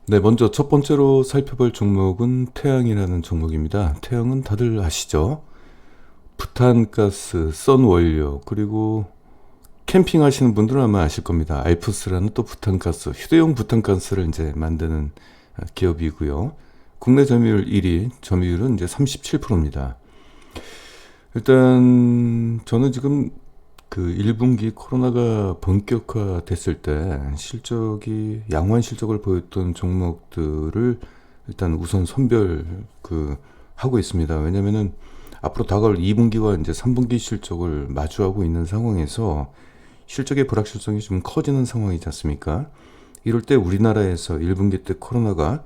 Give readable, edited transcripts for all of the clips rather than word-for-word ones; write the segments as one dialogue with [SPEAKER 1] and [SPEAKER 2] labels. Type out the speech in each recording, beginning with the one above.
[SPEAKER 1] 네, 먼저 첫 번째로 살펴볼 종목은 태양이라는 종목입니다. 태양은 다들 아시죠? 부탄가스, 썬원료, 그리고 캠핑 하시는 분들은 아마 아실 겁니다. 알프스라는 또 부탄가스, 휴대용 부탄가스를 이제 만드는 기업이고요. 국내 점유율 1위, 점유율은 이제 37%입니다. 일단 저는 지금 그 1분기 코로나가 본격화됐을 때 실적이 양호한 실적을 보였던 종목들을 일단 우선 선별 하고 있습니다. 왜냐면은 앞으로 다가올 2분기와 이제 3분기 실적을 마주하고 있는 상황에서 실적의 불확실성이 좀 커지는 상황이지 않습니까? 이럴 때 우리나라에서 1분기 때 코로나가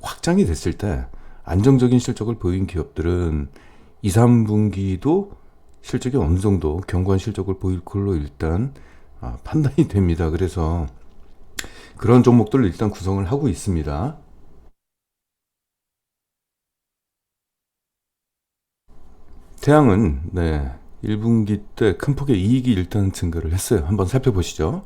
[SPEAKER 1] 확장이 됐을 때 안정적인 실적을 보인 기업들은 2, 3분기도 실적이 어느 정도 견고한 실적을 보일 걸로 일단 판단이 됩니다. 그래서 그런 종목들을 일단 구성을 하고 있습니다. 태양은 1분기 때 큰 폭의 이익이 일단 증가를 했어요. 한번 살펴보시죠.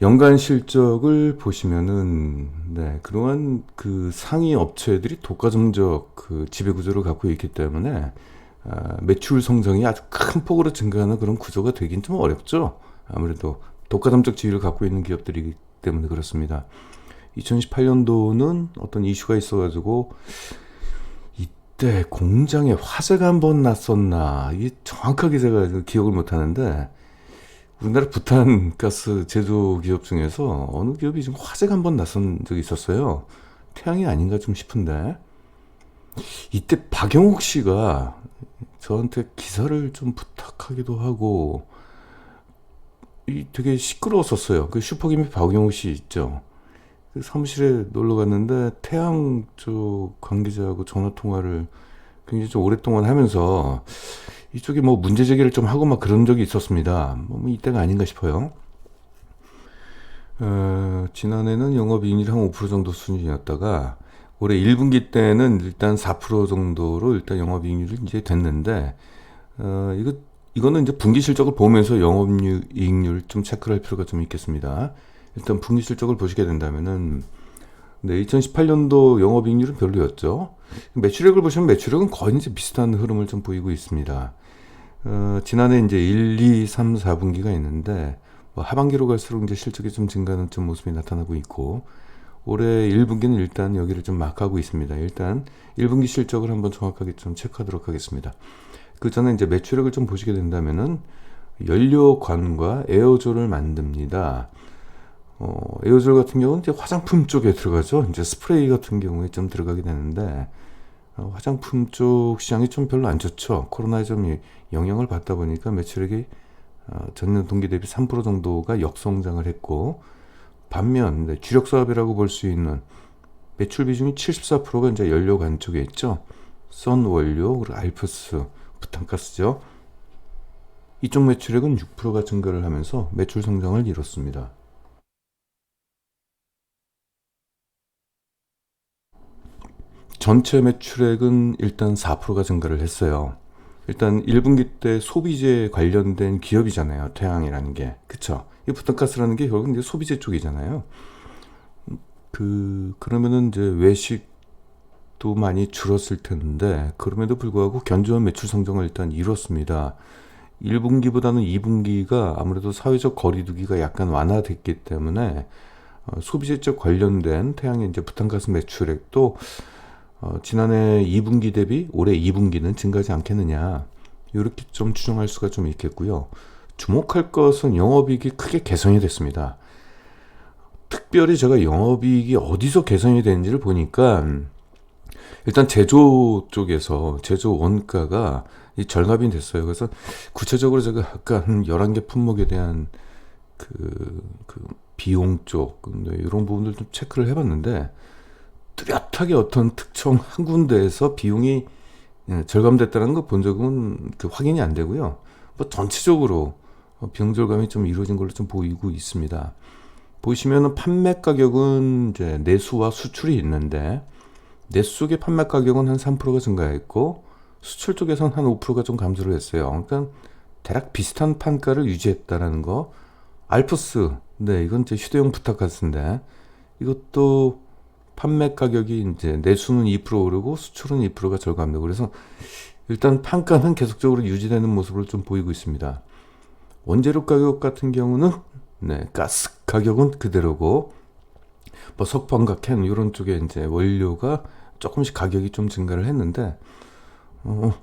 [SPEAKER 1] 연간 실적을 보시면은 그동안 그 상위 업체들이 독과점적 그 지배 구조를 갖고 있기 때문에 매출 성장이 아주 큰 폭으로 증가하는 그런 구조가 되긴 좀 어렵죠. 아무래도 독과점적 지위를 갖고 있는 기업들이기 때문에 그렇습니다. 2018년도는 어떤 이슈가 있어가지고 이때 공장에 화재가 한번 났었나 이게 정확하게 제가 기억을 못하는데 우리나라 부탄가스 제조 기업 중에서 어느 기업이 지금 화재가 한번 났은 적이 있었어요. 태양이 아닌가 좀 싶은데 이때 박영욱 씨가 저한테 기사를 좀 부탁하기도 하고 되게 시끄러웠었어요. 그 슈퍼김이 박영욱 씨 있죠. 그 사무실에 놀러 갔는데 태양 쪽 관계자하고 전화 통화를 굉장히 좀 오랫동안 하면서 이쪽에 뭐 문제 제기를 좀 하고 막 그런 적이 있었습니다. 뭐 이때가 아닌가 싶어요. 지난해는 영업이익률이 한 5% 정도 수준이었다가 올해 1분기 때는 일단 4% 정도로 일단 영업이익률이 이제 됐는데 이거는 이제 분기 실적을 보면서 영업이익률 좀 체크를 할 필요가 좀 있겠습니다. 일단 분기 실적을 보시게 된다면은 2018년도 영업이익률은 별로였죠. 매출액을 보시면 매출액은 거의 이제 비슷한 흐름을 좀 보이고 있습니다. 지난해 이제 1, 2, 3, 4분기가 있는데 뭐 하반기로 갈수록 이제 실적이 좀 증가하는 좀 모습이 나타나고 있고 올해 1분기는 일단 여기를 좀 막하고 있습니다. 일단 1분기 실적을 한번 정확하게 좀 체크하도록 하겠습니다. 그 전에 이제 매출액을 좀 보시게 된다면은 연료관과 에어졸을 만듭니다. 에어졸 같은 경우는 이제 화장품 쪽에 들어가죠. 이제 스프레이 같은 경우에 좀 들어가게 되는데 화장품 쪽 시장이 좀 별로 안 좋죠. 코로나에 좀 영향을 받다 보니까 매출액이 전년 동기 대비 3% 정도가 역성장을 했고 반면 주력 사업이라고 볼 수 있는 매출 비중이 74%가 이제 연료관 쪽에 있죠. 썬원료, 그리고 알프스, 부탄가스죠. 이쪽 매출액은 6%가 증가를 하면서 매출 성장을 이뤘습니다. 전체 매출액은 일단 4%가 증가를 했어요. 일단 1분기 때 소비재 관련된 기업이잖아요. 태양이라는 게. 그쵸? 이 부탄가스라는 게 결국은 이제 소비재 쪽이잖아요. 그러면은 이제 외식도 많이 줄었을 텐데, 그럼에도 불구하고 견조한 매출 성장을 일단 이뤘습니다. 1분기보다는 2분기가 아무래도 사회적 거리두기가 약간 완화됐기 때문에 소비재 쪽 관련된 태양의 이제 부탄가스 매출액도 지난해 2분기 대비 올해 2분기는 증가하지 않겠느냐 이렇게 좀 추정할 수가 좀 있겠고요. 주목할 것은 영업이익이 크게 개선이 됐습니다. 특별히 제가 영업이익이 어디서 개선이 되는지를 보니까 일단 제조 쪽에서 제조 원가가 절감이 됐어요. 그래서 구체적으로 제가 아까 한 11개 품목에 대한 그 비용 쪽 이런 부분들 좀 체크를 해봤는데 뚜렷하게 어떤 특정 한 군데에서 비용이 절감됐다는 거 본 적은 확인이 안 되고요. 뭐 전체적으로 비용 절감이 좀 이루어진 걸로 좀 보이고 있습니다. 보시면은 판매 가격은 이제 내수와 수출이 있는데 내수 쪽의 판매 가격은 한 3%가 증가했고 수출 쪽에서는 한 5%가 좀 감소를 했어요. 그러니까 대략 비슷한 판가를 유지했다라는 거. 알프스, 이건 제 휴대용 부탁가스인데 이것도 판매 가격이 이제 내수는 2% 오르고 수출은 2%가 절감되고 그래서 일단 판가는 계속적으로 유지되는 모습을 좀 보이고 있습니다. 원재료 가격 같은 경우는 네, 가스 가격은 그대로고 뭐 석판과 캔 이런 쪽에 이제 원료가 조금씩 가격이 좀 증가를 했는데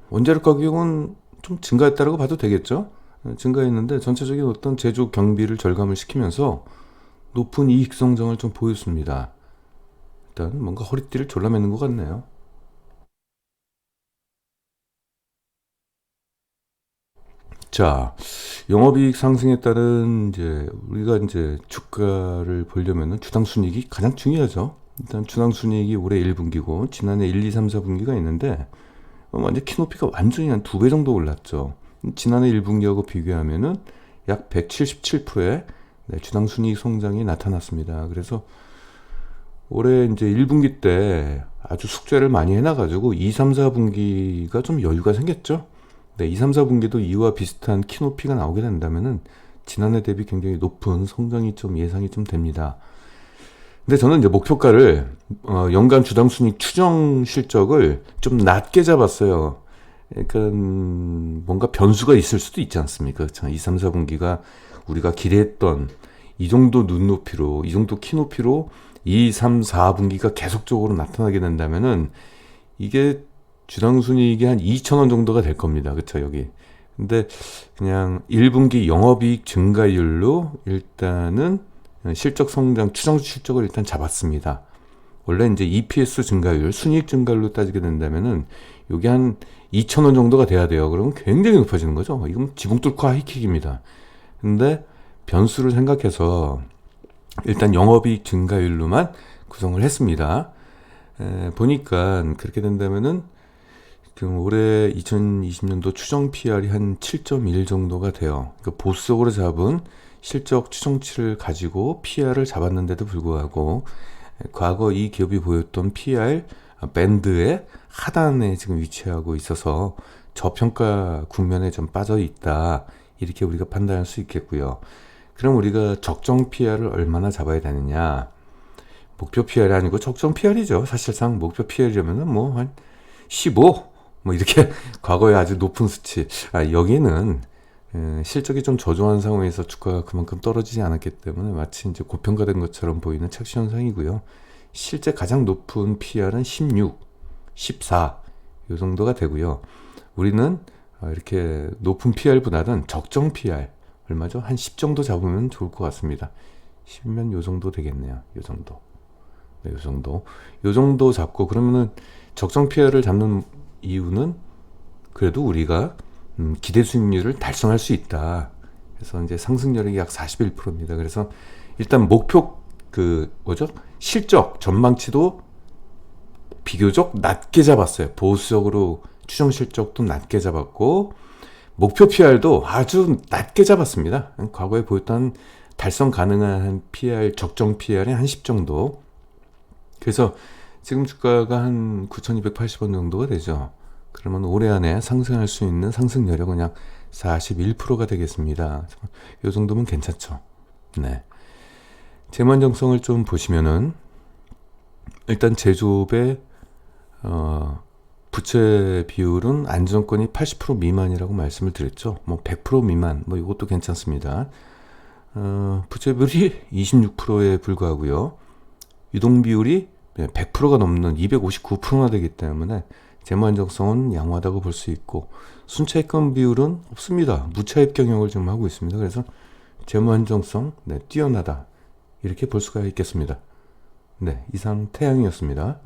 [SPEAKER 1] 원재료 가격은 좀 증가했다라고 봐도 되겠죠. 증가했는데 전체적인 어떤 제조 경비를 절감을 시키면서 높은 이익 성장을 좀 보였습니다. 일단 뭔가 허리띠를 졸라매는 것 같네요. 자, 영업이익 상승에 따른 이제 우리가 이제 주가를 보려면은 주당 순이익이 가장 중요하죠. 일단 주당 순이익이 올해 1분기고 지난해 1, 2, 3, 4분기가 있는데 완전 키높이가 완전히 한 2배 정도 올랐죠. 지난해 1분기하고 비교하면은 약 177%의 주당 순이익 성장이 나타났습니다. 그래서 올해 이제 1분기 때 아주 숙제를 많이 해놔가지고 2, 3, 4분기가 좀 여유가 생겼죠. 네, 2, 3, 4분기도 이와 비슷한 키높이가 나오게 된다면은 지난해 대비 굉장히 높은 성장이 좀 예상이 좀 됩니다. 근데 저는 이제 목표가를 연간 주당 순이익 추정 실적을 좀 낮게 잡았어요. 그러니까 뭔가 변수가 있을 수도 있지 않습니까? 2, 3, 4분기가 우리가 기대했던 이 정도 눈높이로, 이 정도 키높이로 2, 3, 4분기가 계속적으로 나타나게 된다면은 이게 주당 순이익이 한 2,000원 정도가 될 겁니다. 그쵸, 여기. 근데 그냥 1분기 영업이익 증가율로 일단은 실적 성장, 추정 실적을 일단 잡았습니다. 원래 이제 EPS 증가율, 순이익 증가율로 따지게 된다면은 요게 한 2,000원 정도가 돼야 돼요. 그러면 굉장히 높아지는 거죠. 이건 지붕 뚫고 하이킥입니다. 근데 변수를 생각해서 일단 영업이익 증가율로만 구성을 했습니다. 보니까 그렇게 된다면은 지금 올해 2020년도 추정 PR이 한 7.1 정도가 돼요. 그러니까 보수적으로 잡은 실적 추정치를 가지고 PR을 잡았는데도 불구하고 과거 이 기업이 보였던 PR 밴드의 하단에 지금 위치하고 있어서 저평가 국면에 좀 빠져 있다. 이렇게 우리가 판단할 수 있겠고요. 그럼 우리가 적정 PR을 얼마나 잡아야 되느냐? 목표 PR이 아니고 적정 PR이죠. 사실상 목표 PR이라면은 뭐 한 15? 뭐 이렇게 과거에 아주 높은 수치. 여기는 실적이 좀 저조한 상황에서 주가가 그만큼 떨어지지 않았기 때문에 마치 이제 고평가된 것처럼 보이는 착시 현상이고요. 실제 가장 높은 PR은 16, 14 이 정도가 되고요. 우리는 이렇게 높은 PR보다는 적정 PR 얼마죠? 한 10 정도 잡으면 좋을 것 같습니다. 10면 요 정도 되겠네요. 요 정도. 네, 요 정도. 요 정도 잡고 그러면은 적정 PR을 잡는 이유는 그래도 우리가 기대 수익률을 달성할 수 있다. 그래서 이제 상승률이 약 41%입니다. 그래서 일단 목표 실적 전망치도 비교적 낮게 잡았어요. 보수적으로 추정 실적도 낮게 잡았고 목표 PR도 아주 낮게 잡았습니다. 과거에 보였던 달성 가능한 PR 적정 PR이 한 10 정도. 그래서 지금 주가가 한 9,280원 정도가 되죠. 그러면 올해 안에 상승할 수 있는 상승 여력은 약 41%가 되겠습니다. 이 정도면 괜찮죠. 네. 재무안정성을 좀 보시면은 일단 제조업의 부채 비율은 안정권이 80% 미만이라고 말씀을 드렸죠. 뭐 100% 미만, 뭐 이것도 괜찮습니다. 부채 비율이 26%에 불과하고요. 유동 비율이 100%가 넘는 259%나 되기 때문에 재무 안정성은 양호하다고 볼 수 있고 순차입금 비율은 없습니다. 무차입 경영을 좀 하고 있습니다. 그래서 재무 안정성 뛰어나다 이렇게 볼 수가 있겠습니다. 네, 이상 태양이었습니다.